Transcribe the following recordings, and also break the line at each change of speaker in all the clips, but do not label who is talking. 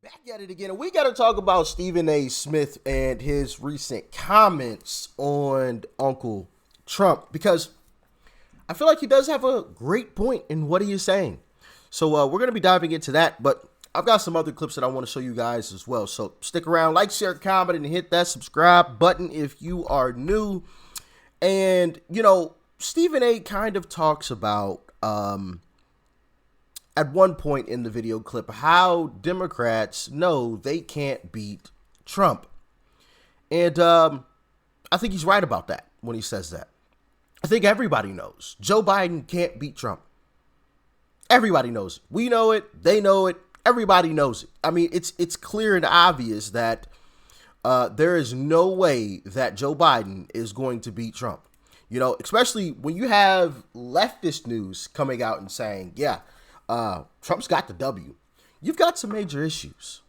Back at it again. And we got to talk about Stephen A. Smith and his recent comments on Uncle Trump, because I feel like he does have a great point in what he is saying. So we're going to be diving into that, but I've got some other clips that I want to show you guys as well. So stick around, like, share, comment, and hit that subscribe button if you are new. And, you know, Stephen A. kind of talks about, at one point in the video clip, how Democrats know they can't beat Trump. And I think he's right about that when he says that. I think everybody knows Joe Biden can't beat Trump. Everybody knows it. We know it. They know it. Everybody knows it. I mean, it's clear and obvious that there is no way that Joe Biden is going to beat Trump. You know, especially when you have leftist news coming out and saying, yeah, Trump's got the W. You've got some major issues.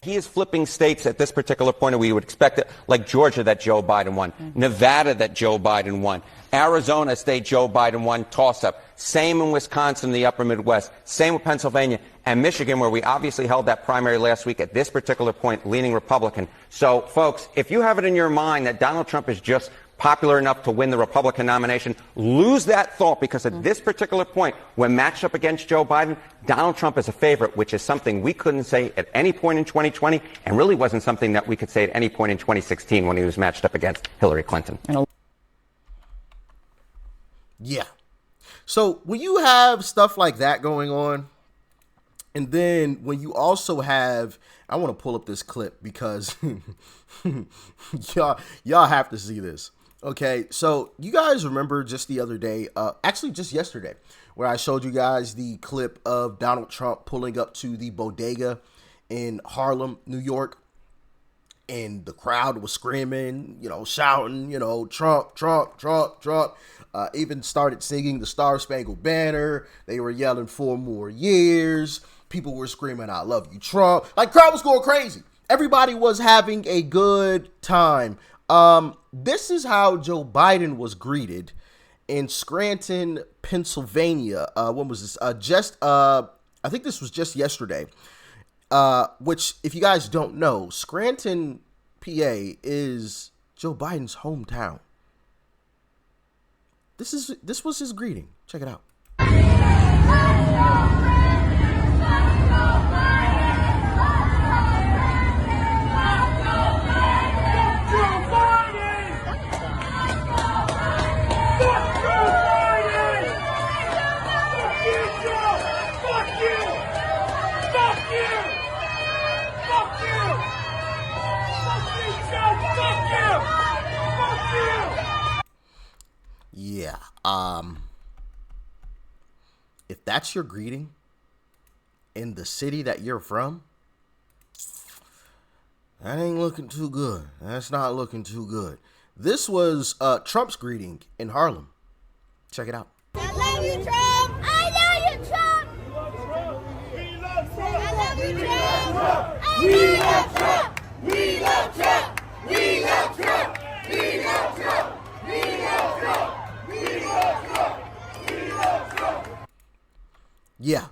He is flipping states at this particular point, and we would expect it, like Georgia that Joe Biden won, Nevada that Joe Biden won, Arizona state Joe Biden won, toss-up. Same in Wisconsin, the upper Midwest. Same with Pennsylvania and Michigan, where we obviously held that primary last week at this particular point, leaning Republican. So, folks, if you have it in your mind that Donald Trump is just popular enough to win the Republican nomination, lose that thought, because at this particular point, when matched up against Joe Biden, Donald Trump is a favorite, which is something we couldn't say at any point in 2020, and really wasn't something that we could say at any point in 2016 when he was matched up against Hillary Clinton.
Yeah. So when you have stuff like that going on, and then when you also have, I want to pull up this clip because y'all have to see this. Okay, so you guys remember just the other day, actually just yesterday, where I showed you guys the clip of Donald Trump pulling up to the bodega in Harlem, New York, and the crowd was screaming, you know, shouting, you know, Trump, Trump, Trump, Trump. Even started singing the Star Spangled Banner. They were yelling 4 more years. People were screaming, I love you, Trump. Like, crowd was going crazy. Everybody was having a good time. This is how Joe Biden was greeted in Scranton, Pennsylvania. When was this? I think this was just yesterday. Which, if you guys don't know, Scranton, PA is Joe Biden's hometown. This was his greeting. Check it out. Yeah, if that's your greeting in the city that you're from, that ain't looking too good. That's not looking too good. This was Trump's greeting in Harlem. Check it out.
I love you, Trump. I love you, Trump. We love Trump. I love you, Trump. We love Trump. We love Trump. We love Trump. We love Trump. We love Trump.
Yeah.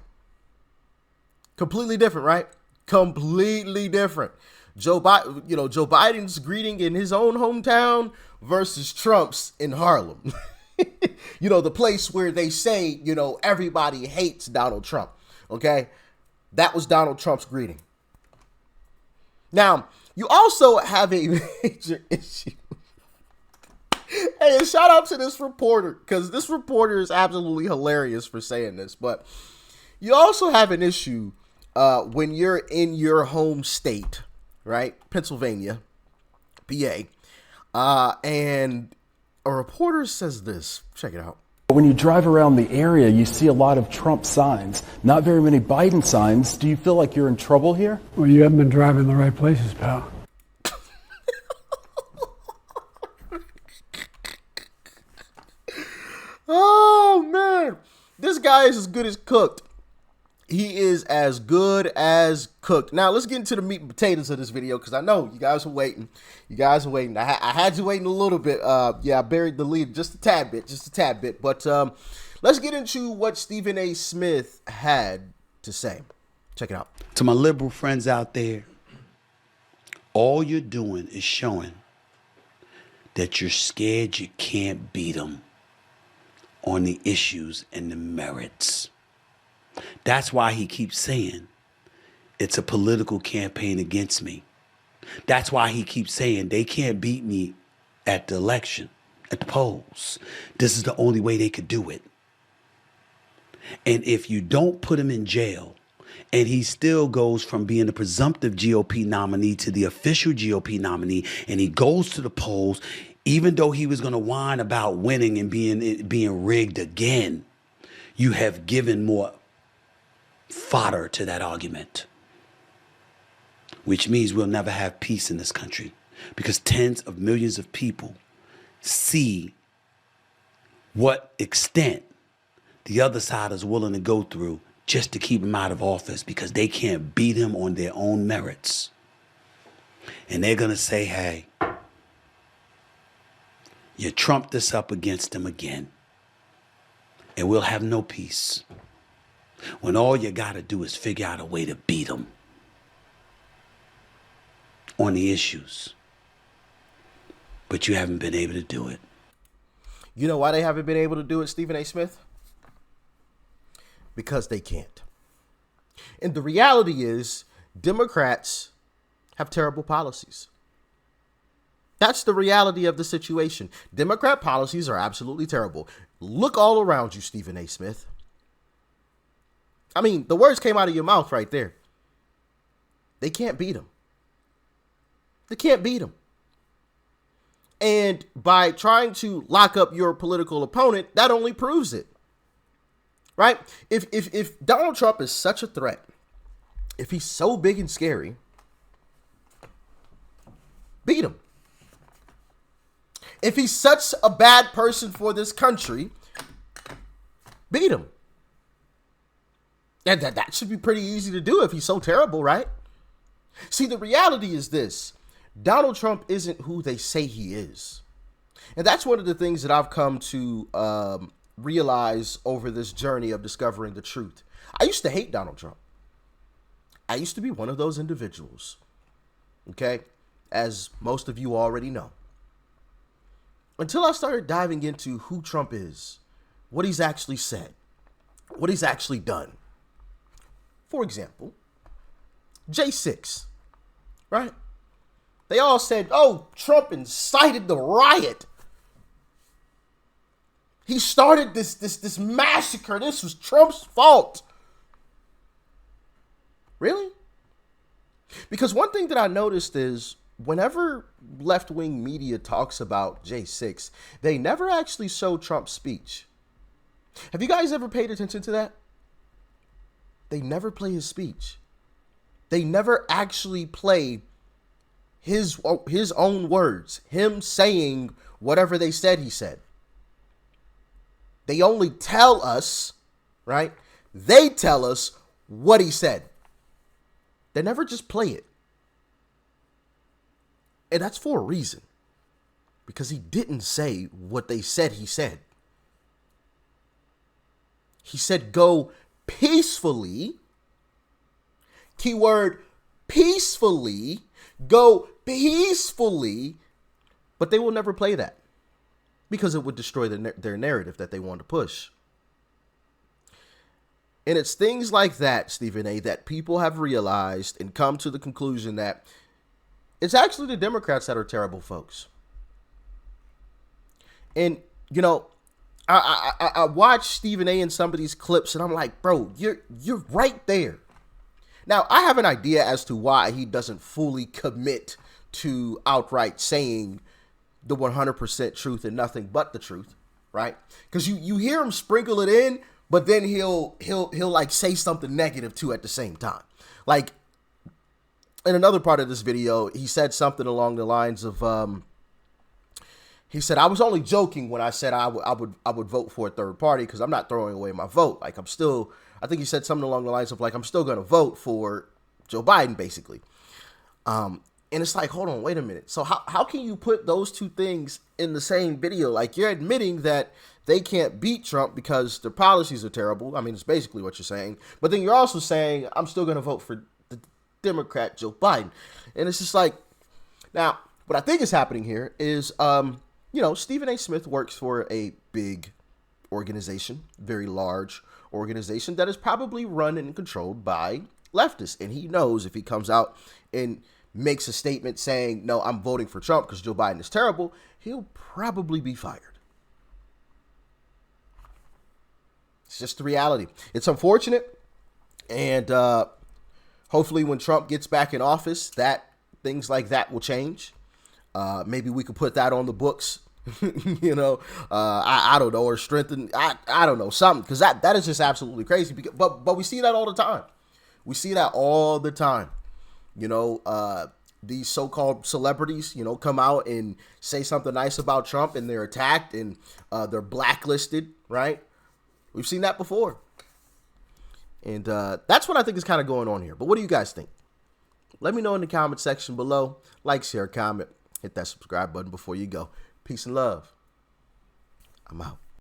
Completely different, right? Completely different. Joe Biden's greeting in his own hometown versus Trump's in Harlem. You know, the place where they say, you know, everybody hates Donald Trump. Okay? That was Donald Trump's greeting. Now, you also have a major issue. Hey, and shout out to this reporter, because this reporter is absolutely hilarious for saying this. But you also have an issue when you're in your home state, right? Pennsylvania, PA, and a reporter says this. Check it out.
When you drive around the area, you see a lot of Trump signs, not very many Biden signs. Do you feel like you're in trouble here?
Well, you haven't been driving the right places, pal.
Oh, man. This guy is as good as cooked. He is as good as cooked. Now, let's get into the meat and potatoes of this video, because I know you guys are waiting. I had you waiting a little bit. Yeah, I buried the lead just a tad bit. But let's get into what Stephen A. Smith had to say. Check it out.
To my liberal friends out there, all you're doing is showing that you're scared you can't beat them on the issues and the merits. That's why he keeps saying it's a political campaign against me. That's why he keeps saying they can't beat me at the election, at the polls. This is the only way they could do it. And if you don't put him in jail, and he still goes from being the presumptive GOP nominee to the official GOP nominee, and he goes to the polls, even though he was going to whine about winning and being rigged again, you have given more fodder to that argument, which means we'll never have peace in this country because tens of millions of people see what extent the other side is willing to go through just to keep him out of office because they can't beat him on their own merits. And they're going to say, hey, you trumped this up against him again, and we'll have no peace. When all you got to do is figure out a way to beat him on the issues. But you haven't been able to do it.
You know why they haven't been able to do it, Stephen A. Smith? Because they can't. And the reality is, Democrats have terrible policies. That's the reality of the situation. Democrat policies are absolutely terrible. Look all around you, Stephen A. Smith. I mean, the words came out of your mouth right there. They can't beat them. They can't beat them. And by trying to lock up your political opponent, that only proves it. Right? If Donald Trump is such a threat, if he's so big and scary, beat him. If he's such a bad person for this country, beat him. And that should be pretty easy to do if he's so terrible, right? See, the reality is this. Donald Trump isn't who they say he is. And that's one of the things that I've come to realize over this journey of discovering the truth. I used to hate Donald Trump. I used to be one of those individuals. Okay? As most of you already know. Until I started diving into who Trump is, what he's actually said, what he's actually done. For example, J6, right? They all said, oh, Trump incited the riot. He started this massacre. This was Trump's fault. Really? Because one thing that I noticed is whenever left-wing media talks about J6, they never actually show Trump's speech. Have you guys ever paid attention to that? They never play his speech. They never actually play his own words, him saying whatever they said he said. They only tell us, right? They tell us what he said. They never just play it. And that's for a reason. Because he didn't say what they said he said. He said go peacefully. Keyword peacefully. Go peacefully. But they will never play that. Because it would destroy their narrative that they want to push. And it's things like that, Stephen A., that people have realized and come to the conclusion that it's actually the Democrats that are terrible folks. And, you know, I watch Stephen A. in some of these clips and I'm like, bro, you're right there. Now, I have an idea as to why he doesn't fully commit to outright saying the 100% truth and nothing but the truth, right? Because you hear him sprinkle it in, but then he'll like say something negative too at the same time. Like in another part of this video, he said something along the lines of, he said, I was only joking when I said I would vote for a third party because I'm not throwing away my vote. Like I think he said something along the lines of like, I'm still going to vote for Joe Biden, basically. And it's like, hold on, wait a minute. So how can you put those two things in the same video? Like, you're admitting that they can't beat Trump because their policies are terrible. I mean, it's basically what you're saying. But then you're also saying, I'm still going to vote for the Democrat Joe Biden. And it's just like, now, what I think is happening here is, Stephen A. Smith works for a big organization, very large organization that is probably run and controlled by leftists. And he knows if he comes out and makes a statement saying, no, I'm voting for Trump because Joe Biden is terrible, he'll probably be fired. It's just the reality. It's unfortunate. And hopefully when Trump gets back in office, that things like that will change. Maybe we could put that on the books, I don't know, or strengthen, I don't know, something. Because that is just absolutely crazy. But we see that all the time. We see that all the time. These so-called celebrities, come out and say something nice about Trump and they're attacked and they're blacklisted, right? We've seen that before. And that's what I think is kind of going on here. But what do you guys think? Let me know in the comment section below. Like, share, comment, hit that subscribe button before you go. Peace and love. I'm out.